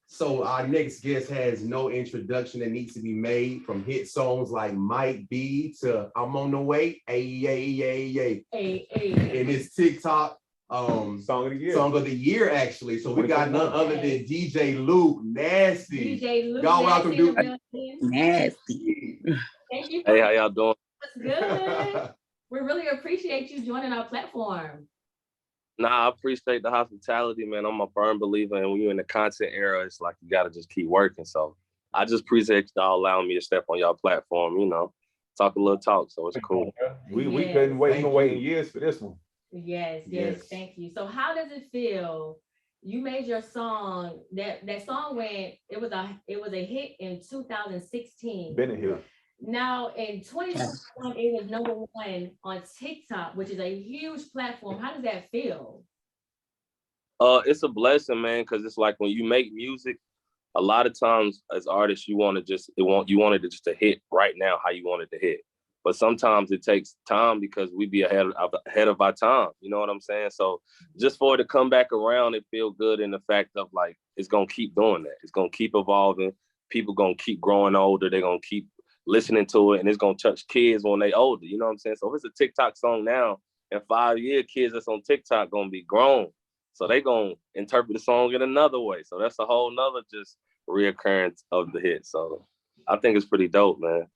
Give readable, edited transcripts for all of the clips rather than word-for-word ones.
So our next guest has no introduction that needs to be made, from hit songs like Might Be to I'm on the way, and it's TikTok song of the year actually. So we got none other than DJ Luke Nasty. DJ Luke, y'all welcome to Nasty. Thank you. Hey, how y'all doing? That's good. We really appreciate you joining our platform. Nah, I appreciate the hospitality, man. I'm a firm believer, and when you're in the content era, it's like you gotta just keep working. So I just appreciate y'all allowing me to step on y'all platform, talk a little talk. So it's cool. We couldn't wait. We've been waiting years for this one. Yes. Thank you. So how does it feel? You made your song. That song it was a hit in 2016. Been a hit. Now in 2021, it was #1 on TikTok, which is a huge platform. How does that feel? It's a blessing, man, because it's like when you make music, a lot of times as artists, you want it just to hit right now how you want it to hit. But sometimes it takes time because we be ahead of our time. You know what I'm saying? So just for it to come back around, it feel good in the fact of like it's gonna keep doing that. It's gonna keep evolving. People gonna keep growing older. They're gonna keep listening to it, and it's gonna touch kids when they older. You know what I'm saying? So if it's a TikTok song now, in 5 years, kids that's on TikTok gonna be grown. So they gonna interpret the song in another way. So that's a whole nother just reoccurrence of the hit. So I think it's pretty dope, man.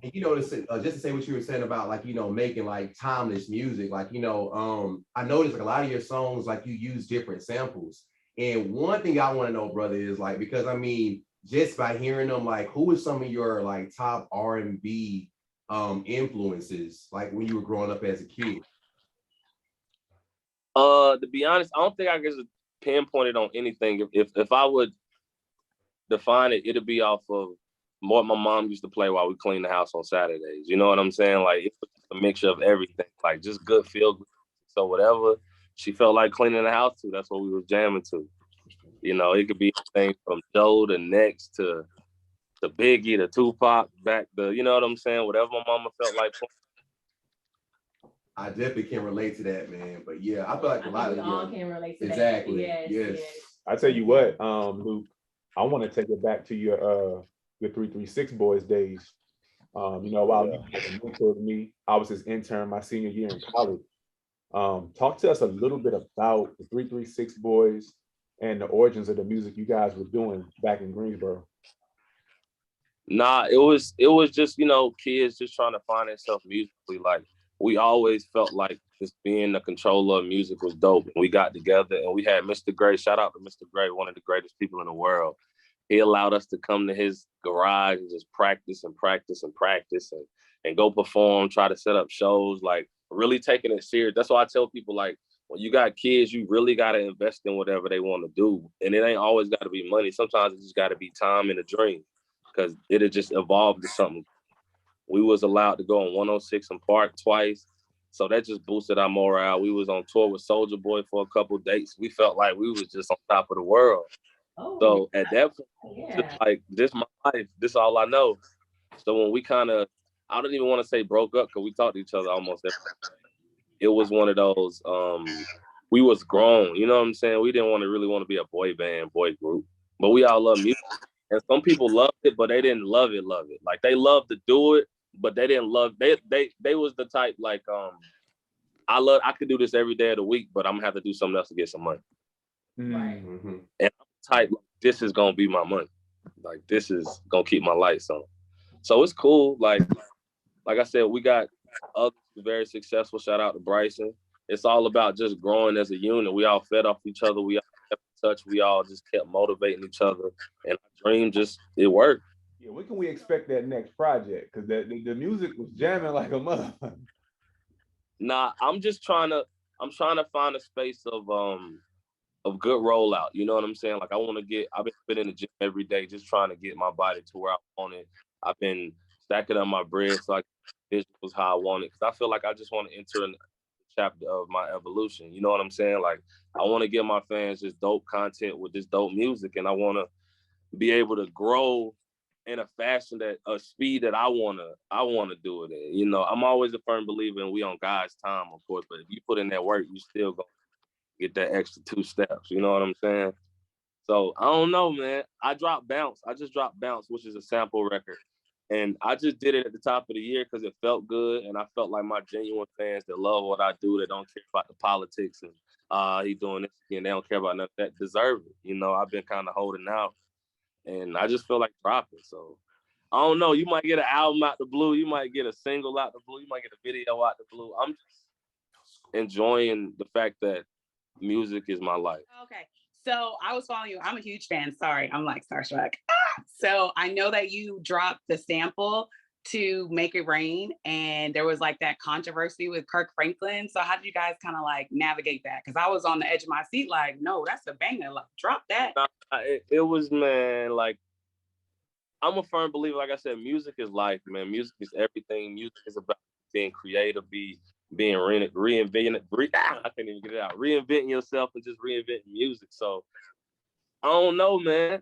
And just to say what you were saying about like making like timeless music, like I noticed like a lot of your songs like you use different samples. And one thing I want to know, brother, is like, because I mean, just by hearing them, like who is some of your like top R&B influences like when you were growing up as a kid? To be honest, I don't think I can just pinpoint it on anything. If I would define it, it'd be off of what my mom used to play while we clean the house on Saturdays. You know what I'm saying? Like it's a mixture of everything, like just good feel good. So whatever she felt like cleaning the house to, that's what we was jamming to. It could be things from Joe to Next to Biggie to Tupac back to, you know what I'm saying? Whatever my mama felt like. I definitely can relate to that, man. But yeah, I feel like a lot of we all can relate to exactly. that. Yes. I tell you what, Luke, I want to take it back to your 336 Boys days. While you mentored me, I was his intern my senior year in college. Talk to us a little bit about the 336 Boys and the origins of the music you guys were doing back in Greensboro. Nah, it was just, kids just trying to find themselves musically. Like we always felt like just being the controller of music was dope. And we got together and we had Mr. Gray. Shout out to Mr. Gray, one of the greatest people in the world. He allowed us to come to his garage and just practice and go perform, try to set up shows, like really taking it serious. That's why I tell people, like, when you got kids, you really got to invest in whatever they want to do. And it ain't always got to be money. Sometimes it just got to be time and a dream, because it'll just evolve to something. We was allowed to go on 106 and Park twice. So that just boosted our morale. We was on tour with Soulja Boy for a couple of dates. We felt like we was just on top of the world. So at that point, just like, this my life, this all I know. So when we kind of, I don't even want to say broke up, because we talked to each other almost every day. It was one of those, we was grown, you know what I'm saying? We didn't really want to be a boy band, boy group, but we all love music. And some people loved it, but they didn't love it. Like they loved to do it, but they didn't love, they was the type like, I could do this every day of the week, but I'm gonna have to do something else to get some money. Right. Mm-hmm. And I'm the type, like, this is gonna be my money. Like this is gonna keep my lights on. So it's cool. Like I said, we got others very successful. Shout out to Bryson. It's all about just growing as a unit. We all fed off each other. We all kept in touch. We all just kept motivating each other. And our dream it worked. Yeah, when can we expect that next project? Because the music was jamming like a motherfucker. Nah, I'm trying to find a space of good rollout. You know what I'm saying? Like I've been in the gym every day, just trying to get my body to where I want it. I've been stacking up my bread so I can visuals how I want it. Because I feel like I just want to enter a chapter of my evolution. You know what I'm saying? Like I want to give my fans just dope content with this dope music, and I want to be able to grow in a fashion a speed that I wanna do it in. You know, I'm always a firm believer in we on God's time, of course, but if you put in that work, you still gonna get that extra 2 steps. You know what I'm saying? So I don't know, man. I dropped Bounce. I just dropped Bounce, which is a sample record. And I just did it at the top of the year because it felt good. And I felt like my genuine fans that love what I do, that don't care about the politics and he doing this and they don't care about nothing, that deserve it. You know, I've been kind of holding out and I just feel like dropping. So I don't know. You might get an album out the blue. You might get a single out the blue. You might get a video out the blue. I'm just enjoying the fact that music is my life. Okay. So I was following you. I'm a huge fan. Sorry, I'm like starstruck. So I know that you dropped the sample to Make It Rain, and there was like that controversy with Kirk Franklin. So how did you guys kind of like navigate that? Because I was on the edge of my seat, like, no, that's a banger. Like, drop that. It was, man, like, I'm a firm believer, like I said, music is life, man. Music is everything. Music is about being creative, being reinventing. I can't even get it out. Reinventing yourself and just reinventing music. So I don't know, man.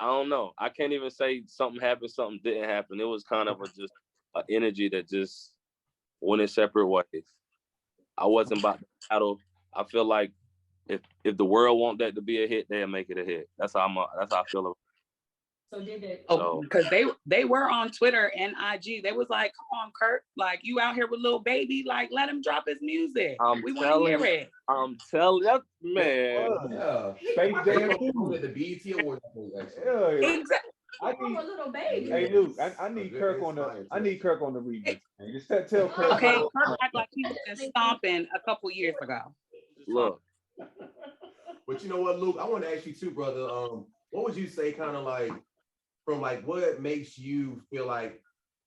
I don't know. I can't even say something happened, something didn't happen. It was kind of just an energy that just went in separate ways. I wasn't about to battle. I feel like if the world want that to be a hit, they'll make it a hit. That's how I feel about it. So did it? Oh, because they were on Twitter and IG. They was like, "Come on, Kurt, like you out here with Lil Baby, like let him drop his music. We want to hear it." I'm telling you, man. Yeah. Space Jam With the BET Awards. Exactly. I I'm need, a little baby. hey Luke, I need Kirk on the remix. Man. Just tell Kirk. Okay, Kurt act like he was just stomping a couple years ago. Look. But you know what, Luke? I want to ask you too, brother. What would you say, kind of like, from like what makes you feel like,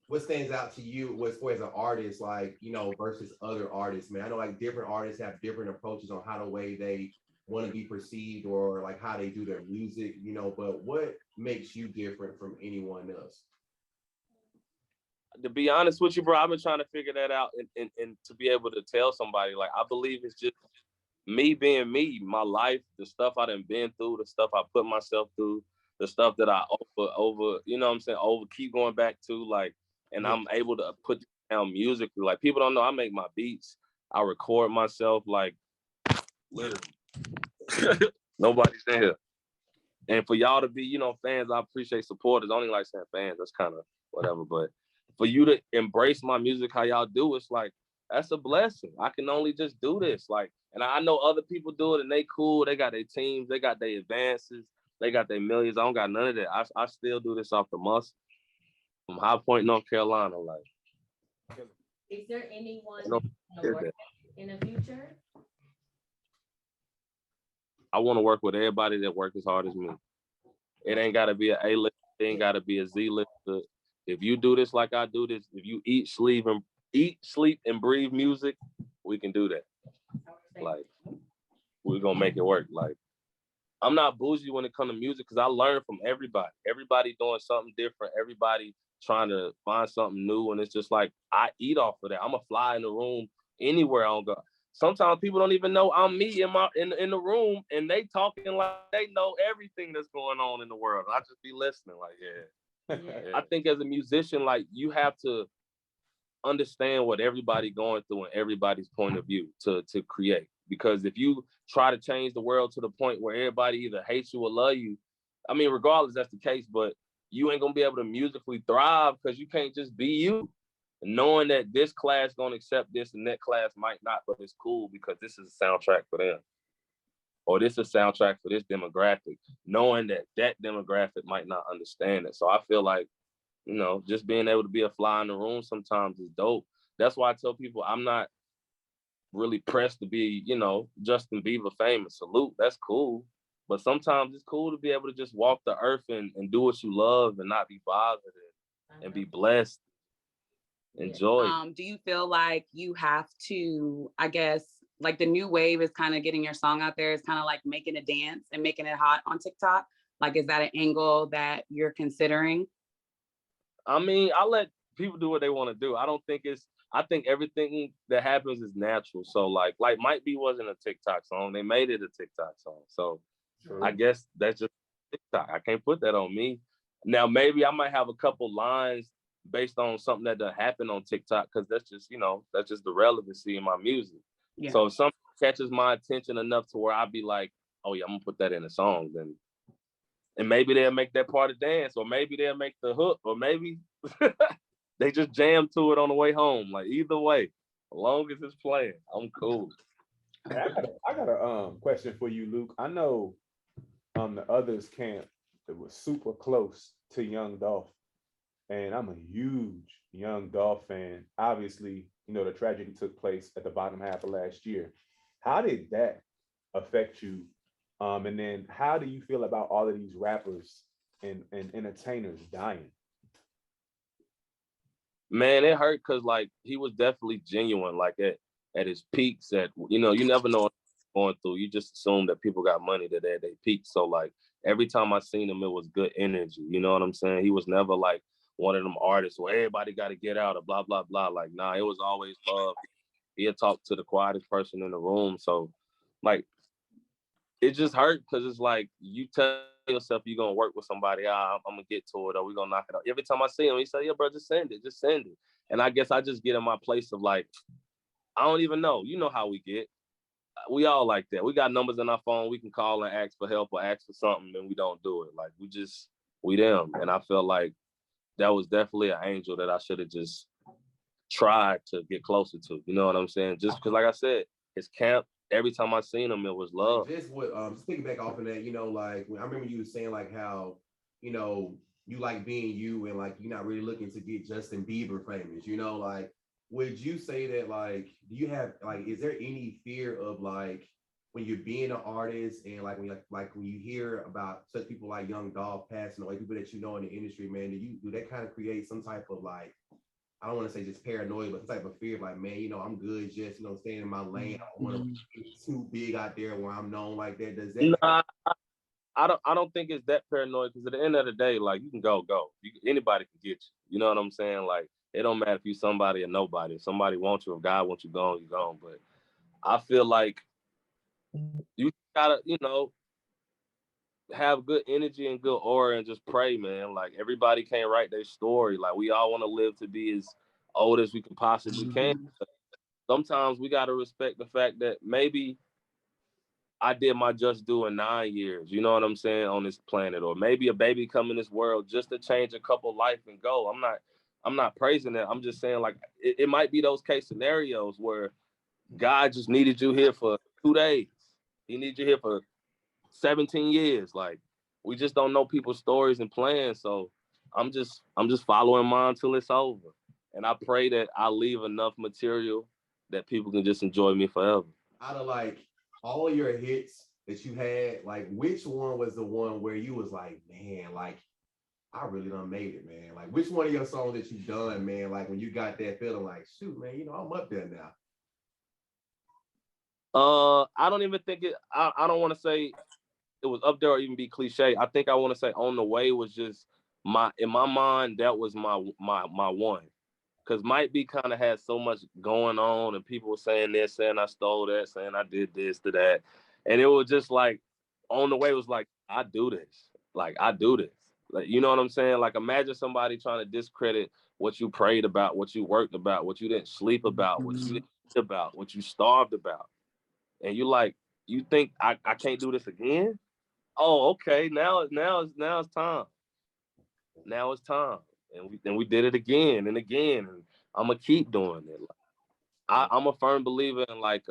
what stands out to you as far as an artist, like, you know, versus other artists, man? I know like different artists have different approaches on how the way they want to be perceived or like how they do their music, you know, but what makes you different from anyone else? To be honest with you, bro, I've been trying to figure that out and to be able to tell somebody, like, I believe it's just me being me, my life, the stuff I done been through, the stuff I put myself through, the stuff that I over, you know what I'm saying, keep going back to, like, and I'm able to put down musically. Like, people don't know I make my beats, I record myself, like, literally. Nobody's in here. And for y'all to be, you know, fans, I appreciate supporters. I only like saying fans, that's kind of whatever, but for you to embrace my music how y'all do, it's like, that's a blessing. I can only just do this. Like, and I know other people do it and they cool. They got their teams, they got their advances, they got their millions. I don't got none of that. I still do this off the muscle from High Point, North Carolina. Like, is there anyone in the future? I want to work with everybody that works as hard as me. It ain't got to be an A-list. It ain't got to be a Z-list. If you do this like I do this, if you eat, sleep, and breathe music, we can do that. Like, we're going to make it work. Like, I'm not bougie when it comes to music because I learn from everybody. Everybody doing something different. Everybody trying to find something new. And it's just like, I eat off of that. I'm a fly in the room anywhere I don't go. Sometimes people don't even know I'm me in the room and they talking like they know everything that's going on in the world. I just be listening like, yeah. I think as a musician, like, you have to understand what everybody going through and everybody's point of view to create. Because if you try to change the world to the point where everybody either hates you or love you, I mean, regardless, that's the case, but you ain't gonna be able to musically thrive because you can't just be you. And knowing that this class gonna accept this and that class might not, but it's cool because this is a soundtrack for them. Or this is a soundtrack for this demographic, knowing that that demographic might not understand it. So I feel like, you know, just being able to be a fly in the room sometimes is dope. That's why I tell people I'm not really pressed to be, you know, Justin Bieber famous. Salute, that's cool. But sometimes it's cool to be able to just walk the earth and do what you love and not be bothered and be blessed. Enjoy. Do you feel like you have to, I guess, like the new wave is kind of getting your song out there, is kind of like making a dance and making it hot on TikTok? Like, is that an angle that you're considering? I mean, I let people do what they want to do. I think everything that happens is natural. So like Might Be wasn't a TikTok song. They made it a TikTok song. So I guess that's just TikTok. I can't put that on me. Now, maybe I might have a couple lines based on something that done happened on TikTok because that's just, you know, that's just the relevancy in my music. Yeah. So if something catches my attention enough to where I'd be like, oh yeah, I'm gonna put that in a song, then And maybe they'll make that part of dance, or maybe they'll make the hook, or maybe they just jam to it on the way home. Like either way, as long as it's playing, I'm cool. Hey, I got a question for you, Luke. I know the others camp that was super close to Young Dolph, and I'm a huge Young Dolph fan. Obviously, you know the tragedy took place at the bottom half of last year. How did that affect you? And then how do you feel about all of these rappers and entertainers dying? Man, it hurt because like he was definitely genuine, like at his peaks. At you know, you never know what he's going through. You just assume that people got money that they at their peak. So like every time I seen him, it was good energy. You know what I'm saying? He was never like one of them artists where everybody got to get out or blah blah blah. Like nah, it was always love. He'd talk to the quietest person in the room. So like it just hurt because it's like you tell yourself you're gonna work with somebody, I'm gonna get to it, or we're gonna knock it out. Every time I see him, he say, yeah, bro, just send it, just send it. And I guess I just get in my place of like, I don't even know. You know how we get. We all like that. We got numbers in our phone. We can call and ask for help or ask for something, and we don't do it. Like we them. And I felt like that was definitely an angel that I should have just tried to get closer to. You know what I'm saying? Just because, like I said, his camp, every time I seen him, it was love. Just what just piggyback off of that, you know, like when I remember you were saying like how, you know, you like being you and like you're not really looking to get Justin Bieber famous, you know, like would you say that like do you have like is there any fear of like when you're being an artist and like when you hear about such people like Young Dolph passing away, people that you know in the industry, man, do that kind of create some type of like I don't want to say just paranoia, but some type of fear of like, man, you know, I'm good, just you know, staying in my lane. I don't want to be too big out there where I'm known like that. Does that? Nah, I don't think it's that paranoid because at the end of the day, like you can go. Anybody can get you. You know what I'm saying? Like it don't matter if you somebody or nobody. If somebody wants you, if God wants you gone, you gone. But I feel like you gotta, you know, have good energy and good aura and just pray, man. Like everybody can't write their story. Like we all want to live to be as old as we can possibly can. Sometimes we gotta respect the fact that maybe I did my just due in 9 years, you know what I'm saying, on this planet. Or maybe a baby come in this world just to change a couple life and go. I'm not praising that. I'm just saying like it might be those case scenarios where God just needed you here for 2 days. He needs you here for 17 years. Like we just don't know people's stories and plans. So I'm just following mine till it's over. And I pray that I leave enough material that people can just enjoy me forever. Out of like all your hits that you had, like which one was the one where you was like, man, like I really done made it, man. Like which one of your songs that you done, man, like when you got that feeling like, shoot, man, you know, I'm up there now. I don't even think it. I don't want to say it was up there or even be cliche. I think I want to say On the Way was just in my mind that was my one. Because Might Be kind of had so much going on and people were saying this, saying I stole that, saying I did this to that. And it was just like, On the Way was like, I do this. Like, I do this. Like, you know what I'm saying? Like, imagine somebody trying to discredit what you prayed about, what you worked about, what you didn't sleep about, what you didn't eat about, what you starved about. And you like, you think I can't do this again? Oh, okay. Now it's time. Now it's time. And we did it again and again. And I'm gonna keep doing it. I'm a firm believer in like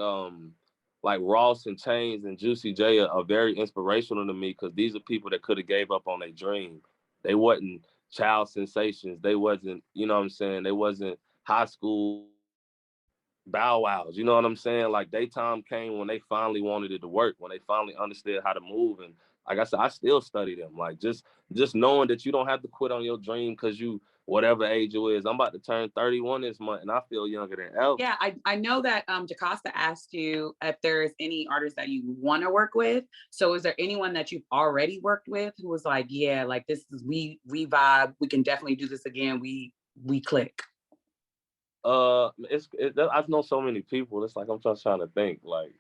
Ross and Chains and Juicy J are very inspirational to me because these are people that could have gave up on their dream. They wasn't child sensations. They wasn't, you know what I'm saying? They wasn't high school bow wows. You know what I'm saying? Like their time came when they finally wanted it to work, when they finally understood how to move. And like I said, I still study them. Like just knowing that you don't have to quit on your dream because you whatever age you is. I'm about to turn 31 this month and I feel younger than ever. Yeah, I know that Jocasta asked you if there's any artists that you want to work with. So is there anyone that you've already worked with who was like, yeah, like this is we vibe, we can definitely do this again, we click? I know so many people. It's like I'm just trying to think, like,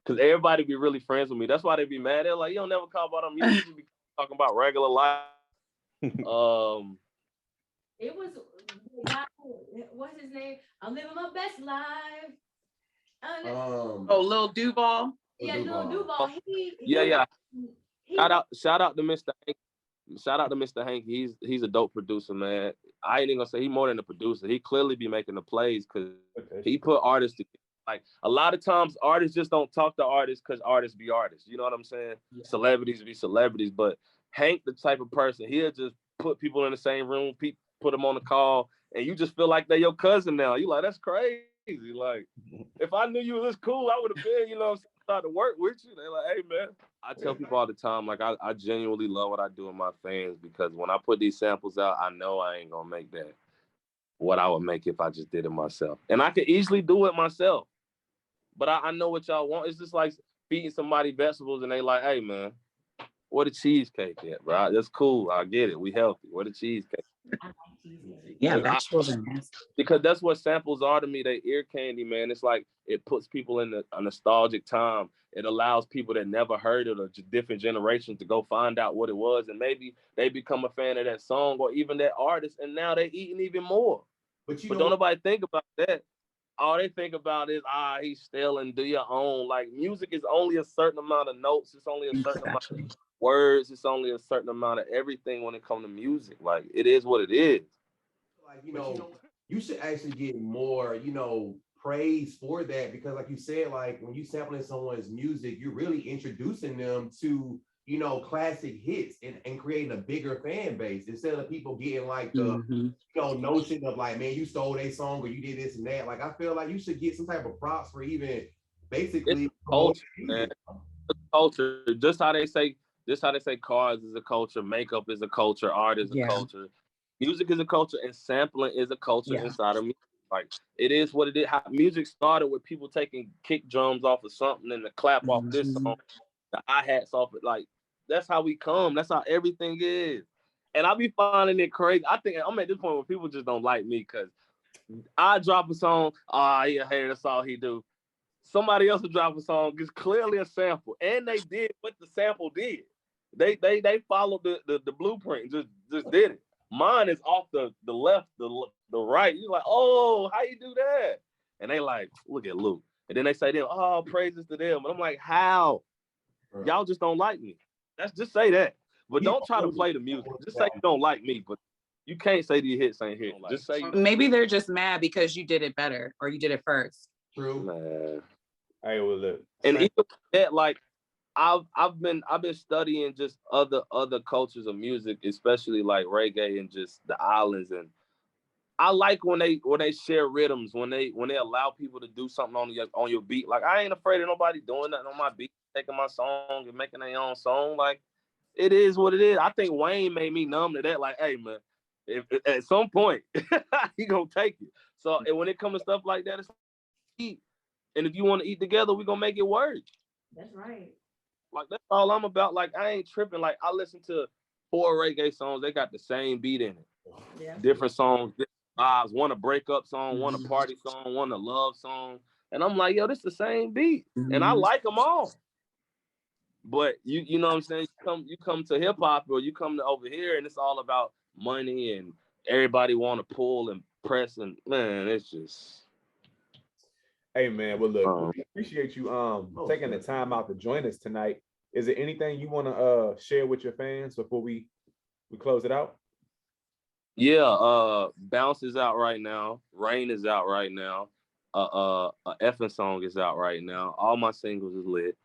because everybody be really friends with me. That's why they be mad. They're like, you don't never call about them music. You be talking about regular life. It was what's his name? I'm living my best life. Lil Duval. Yeah, Lil Duval. Yeah. Shout out to Mr. Hank. Shout out to Mr. Hank. He's a dope producer, man. I ain't even gonna say he's more than a producer. He clearly be making the plays because he put artists together. Like a lot of times artists just don't talk to artists because artists be artists. You know what I'm saying? Yeah. Celebrities be celebrities. But Hank, the type of person, he'll just put people in the same room, put them on the call, and you just feel like they're your cousin now. You like, that's crazy. Like, if I knew you were this cool, I would have been, start to work with you. They're like, hey, man. I tell people all the time, like, I genuinely love what I do with my fans because when I put these samples out, I know I ain't gonna make that what I would make if I just did it myself. And I could easily do it myself. But I know what y'all want. It's just like feeding somebody vegetables and they like, hey, man, where the cheesecake at, bro? That's cool. I get it. We healthy. Where the cheesecake? Yeah, vegetables are nasty. Because that's what samples are to me. They ear candy, man. It's like it puts people in a nostalgic time. It allows people that never heard it or different generations to go find out what it was. And maybe they become a fan of that song or even that artist. And now they're eating even more. But don't nobody think about that. All they think about is, he's stealing, do your own. Like, music is only a certain amount of notes. It's only a certain amount of words. It's only a certain amount of everything when it comes to music. Like, it is what it is. Like, you should actually get more, praise for that because like you said, like when you sampling someone's music, you're really introducing them to, classic hits and creating a bigger fan base instead of people getting like the, notion of like, man, you stole a song or you did this and that. Like, I feel like you should get some type of props for even basically culture, man. Culture. Just how they say cars is a culture, makeup is a culture, art is a culture, music is a culture, and sampling is a culture inside of music. Like, it is what it is. How music started with people taking kick drums off of something and the clap off this song, the hi-hats off it. Like, that's how we come. That's how everything is. And I be finding it crazy. I think I'm at this point where people just don't like me because I drop a song, hey, that's all he do. Somebody else will drop a song, it's clearly a sample. And they did what the sample did. They followed the blueprint, just did it. Mine is off the left, the right. You're like, oh, how you do that? And they like, look at Luke. And then they say, praises to them. But I'm like, how? Y'all just don't like me. Let's just say that. But don't try to play the music. Just say you don't like me. But you can't say these hits ain't hit. Just say maybe they're just mad because you did it better or you did it first. True. Man. Hey, well, look. And even that, like, I've been studying just other cultures of music, especially like reggae and just the islands. And I like when they share rhythms, when they allow people to do something on your beat. Like, I ain't afraid of nobody doing nothing on my beat, taking my song and making their own song. Like, it is what it is. I think Wayne made me numb to that. Like, hey, man, if at some point he gonna take it. So and when it comes to stuff like that, it's eat. And if you want to eat together, we gonna make it work. That's right. Like, that's all I'm about. Like, I ain't tripping. Like, I listen to 4 reggae songs. They got the same beat in it. Yeah. Different songs, different vibes. One a breakup song, one a party song, one a love song. And I'm like, yo, this the same beat. And I like them all. But you know what I'm saying? You come to hip hop or you come to over here and it's all about money and everybody want to pull and press and man, it's just. Hey man, well look, we appreciate you taking the time out to join us tonight. Is there anything you want to share with your fans before we close it out? Yeah, Bounce is out right now. Rain is out right now. A effing song is out right now. All my singles is lit.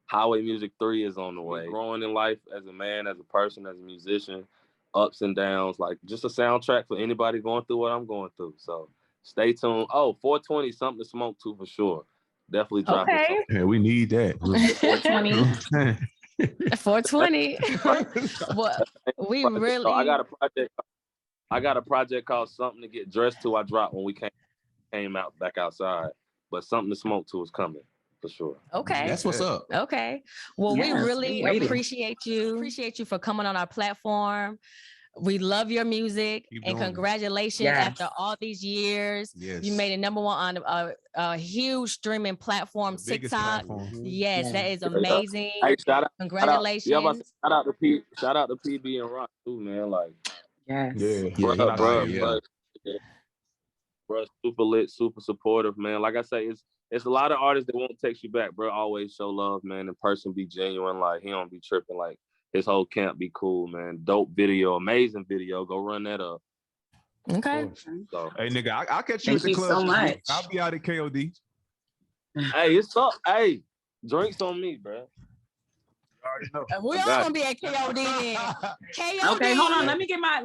Highway Music 3 is on the way. Growing in life as a man, as a person, as a musician, ups and downs, like just a soundtrack for anybody going through what I'm going through. So stay tuned. Oh, 420, something to smoke to for sure. Definitely drop it. Yeah, we need that. 420. 420. Well, we really. So I got a project called Something to Get Dressed To. I dropped when we came out back outside. But Something to Smoke To is coming. For sure. Okay. That's what's up. Okay. Well, we really appreciate you. Appreciate you for coming on our platform. We love your music and congratulations after all these years. Yes. You made it #1 on a huge streaming platform, TikTok. Yes, that is amazing. Hey, congratulations. Shout out to PB and Rock too, man. Like, bro, super lit, super supportive, man. Like I say, it's a lot of artists that won't text you back, bro. Always show love, man. In person, be genuine. Like, he don't be tripping. Like, his whole camp be cool, man. Dope video, amazing video. Go run that up. Okay. So, Hey, nigga, I'll catch you Thank at the you club. so this week. much. I'll be out at KOD. hey, it's up. Hey, drinks on me, bro. We all gonna be at KOD then. KOD. Okay, hold on. Let me get my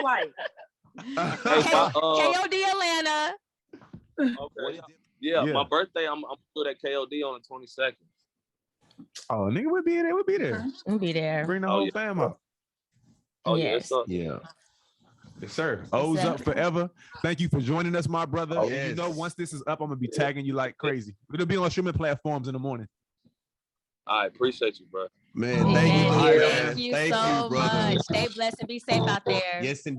flight. KOD Atlanta. Okay. Yeah, Yeah. my birthday, I'm good at KOD on the 22nd. Oh, nigga, we'll be there. We'll be there. We'll be there. Bring the Oh, whole yeah. fam up. Oh, yeah, Yes. it's up. Yeah. Yes, sir. O's up forever. Thank you for joining us, my brother. Oh, And yes. you know, once this is up, I'm gonna be tagging you like crazy. It'll be on streaming platforms in the morning. I appreciate you, bro. Man, Thank thank you. you. man. Thank you Thank so you, brother. much. Stay blessed and be safe out there. Yes, indeed.